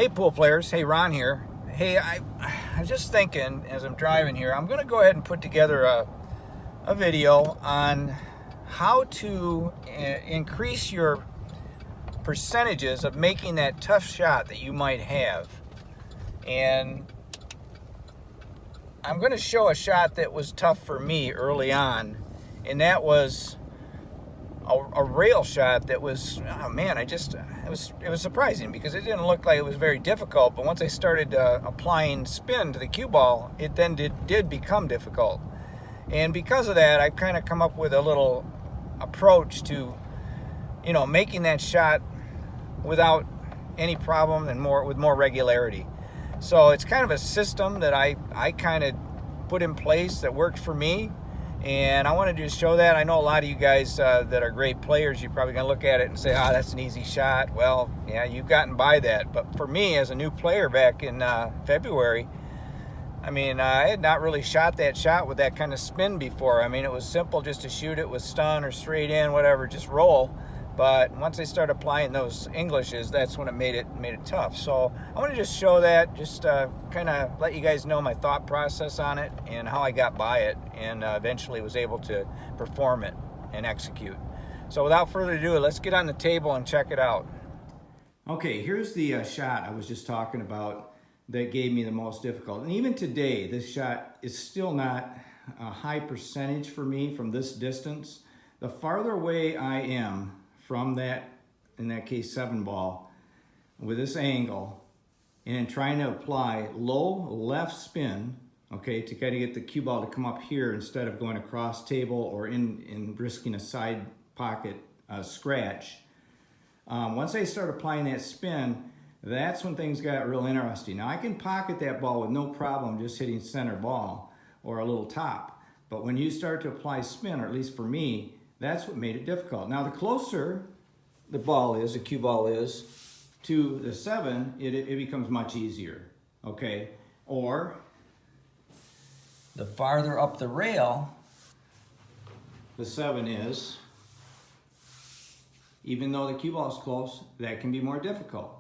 Hey pool players, hey Ron here. Hey, I'm just thinking as I'm driving here, I'm gonna go ahead and put together a video on how to increase your percentages of making that tough shot that you might have. And I'm gonna show a shot that was tough for me early on, and that was a rail shot that was, oh man, it was surprising because it didn't look like it was very difficult, but once I started applying spin to the cue ball, it then did become difficult. And because of that, I've kind of come up with a little approach to, making that shot without any problem and with more regularity. So it's kind of a system that I kind of put in place that worked for me. And I wanted to just show that. I know a lot of you guys that are great players, you're probably going to look at it and say, that's an easy shot. Well, yeah, you've gotten by that. But for me, as a new player back in February, I had not really shot that shot with that kind of spin before. It was simple just to shoot it with stun or straight in, whatever, just roll. But once I started applying those Englishes, that's when it made it tough. So I want to just show that, just kind of let you guys know my thought process on it and how I got by it, and eventually was able to perform it and execute. So without further ado, let's get on the table and check it out. Okay, here's the shot I was just talking about that gave me the most difficult. And even today, this shot is still not a high percentage for me from this distance. The farther away I am from that, in that case 7 ball, with this angle, and then trying to apply low left spin, okay, to kind of get the cue ball to come up here instead of going across table or in risking a side pocket scratch. Once I start applying that spin, that's when things got real interesting. Now I can pocket that ball with no problem just hitting center ball or a little top. But when you start to apply spin, or at least for me, that's what made it difficult. Now the closer the ball is, the cue ball is, to the 7, it becomes much easier, okay? Or the farther up the rail the 7 is, even though the cue ball is close, that can be more difficult.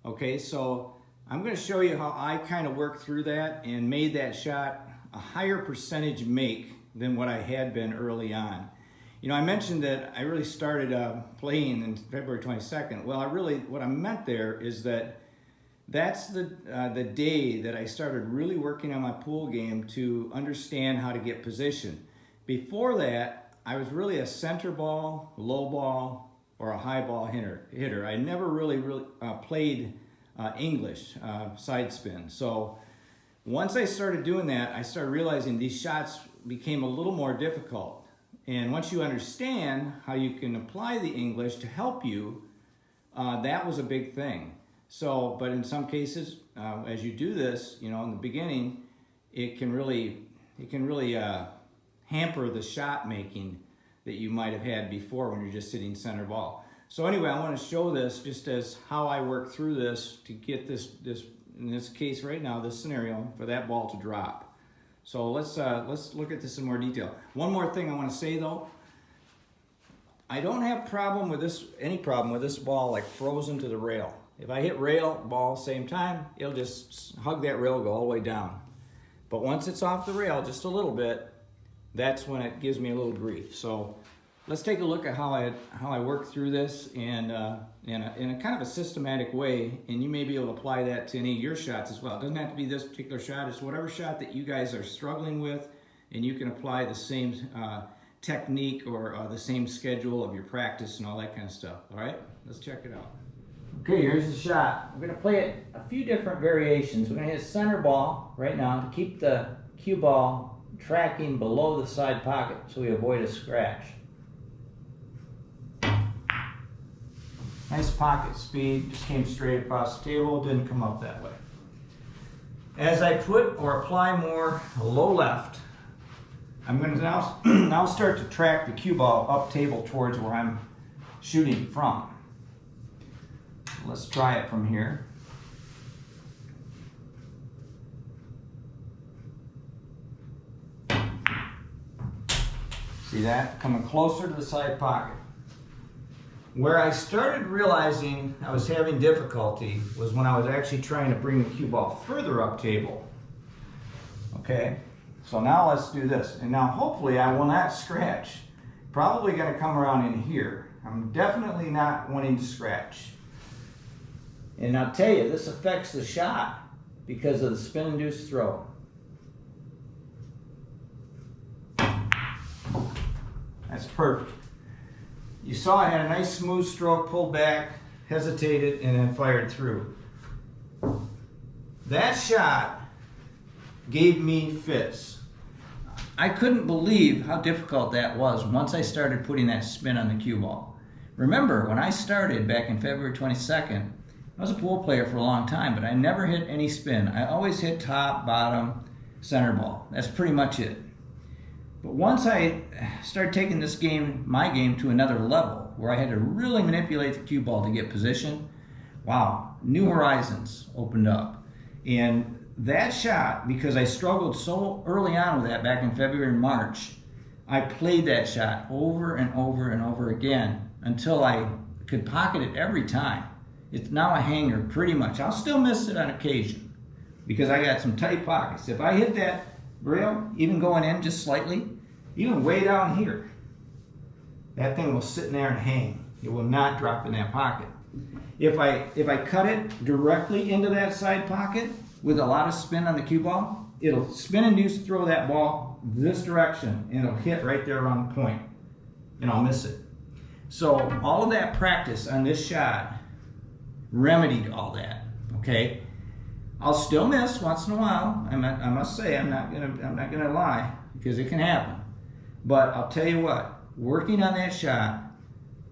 Okay, so I'm going to show you how I kind of worked through that and made that shot a higher percentage make than what I had been early on. I mentioned that I really started playing in February 22nd. Well, what I meant there is that's the day that I started really working on my pool game to understand how to get position. Before that, I was really a center ball, low ball, or a high ball hitter. I never really played English side spin. So once I started doing that, I started realizing these shots became a little more difficult. And once you understand how you can apply the English to help you, that was a big thing. So, but in some cases, as you do this, in the beginning, it can really hamper the shot making that you might have had before when you're just hitting center ball. So anyway, I want to show this just as how I work through this to get this in this case right now, this scenario, for that ball to drop. So let's look at this in more detail. One more thing I want to say though, I don't have any problem with this ball like frozen to the rail. If I hit rail, ball, same time, it'll just hug that rail, go all the way down. But once it's off the rail just a little bit, that's when it gives me a little grief. So let's take a look at how I work through this and in a kind of a systematic way, and you may be able to apply that to any of your shots as well. It doesn't have to be this particular shot. It's whatever shot that you guys are struggling with, and you can apply the same technique or the same schedule of your practice and all that kind of stuff. All right, let's check it out. Okay, here's the shot. We're going to play it a few different variations. We're going to hit center ball right now to keep the cue ball tracking below the side pocket so we avoid a scratch. Nice pocket speed, just came straight across the table, didn't come up that way. As I put or apply more low left, I'm going to now start to track the cue ball up table towards where I'm shooting from. Let's try it from here. See that? Coming closer to the side pocket. Where I started realizing I was having difficulty was when I was actually trying to bring the cue ball further up table. Okay, so now let's do this. And now hopefully I will not scratch. Probably going to come around in here. I'm definitely not wanting to scratch. And I'll tell you, this affects the shot because of the spin-induced throw. That's perfect. You saw I had a nice smooth stroke, pulled back, hesitated, and then fired through. That shot gave me fits. I couldn't believe how difficult that was once I started putting that spin on the cue ball. Remember, when I started back in February 22nd, I was a pool player for a long time, but I never hit any spin. I always hit top, bottom, center ball. That's pretty much it. But once I started taking this game, my game, to another level, where I had to really manipulate the cue ball to get position, wow, new horizons opened up. And that shot, because I struggled so early on with that back in February and March, I played that shot over and over and over again until I could pocket it every time. It's now a hanger pretty much. I'll still miss it on occasion because I got some tight pockets. If I hit that rail, even going in just slightly, even way down here, that thing will sit in there and hang. It will not drop in that pocket. If I cut it directly into that side pocket with a lot of spin on the cue ball, it'll spin-induce throw that ball this direction and it'll hit right there around the point and I'll miss it. So all of that practice on this shot remedied all that, okay? I'll still miss once in a while. I must say, I'm not gonna lie, because it can happen. But I'll tell you what, working on that shot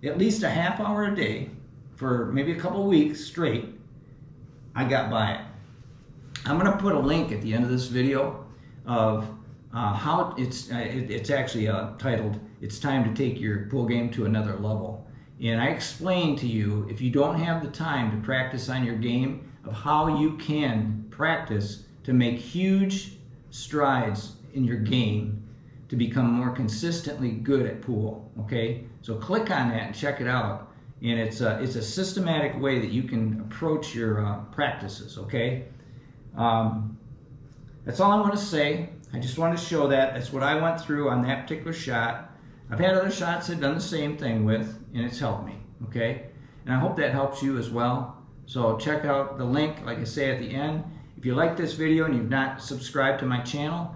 at least a half hour a day for maybe a couple weeks straight, I got by it. I'm gonna put a link at the end of this video of how it's actually titled, "It's Time to Take Your Pool Game to Another Level." And I explain to you, if you don't have the time to practice on your game, of how you can practice to make huge strides in your game to become more consistently good at pool, okay? So click on that and check it out. And it's a systematic way that you can approach your practices, okay? That's all I want to say. I just want to show that. That's what I went through on that particular shot. I've had other shots I've done the same thing with, and it's helped me, okay? And I hope that helps you as well. So check out the link, like I say at the end. If you like this video and you've not subscribed to my channel,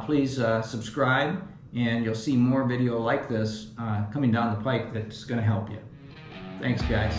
please subscribe, and you'll see more video like this coming down the pike that's going to help you. Thanks, guys.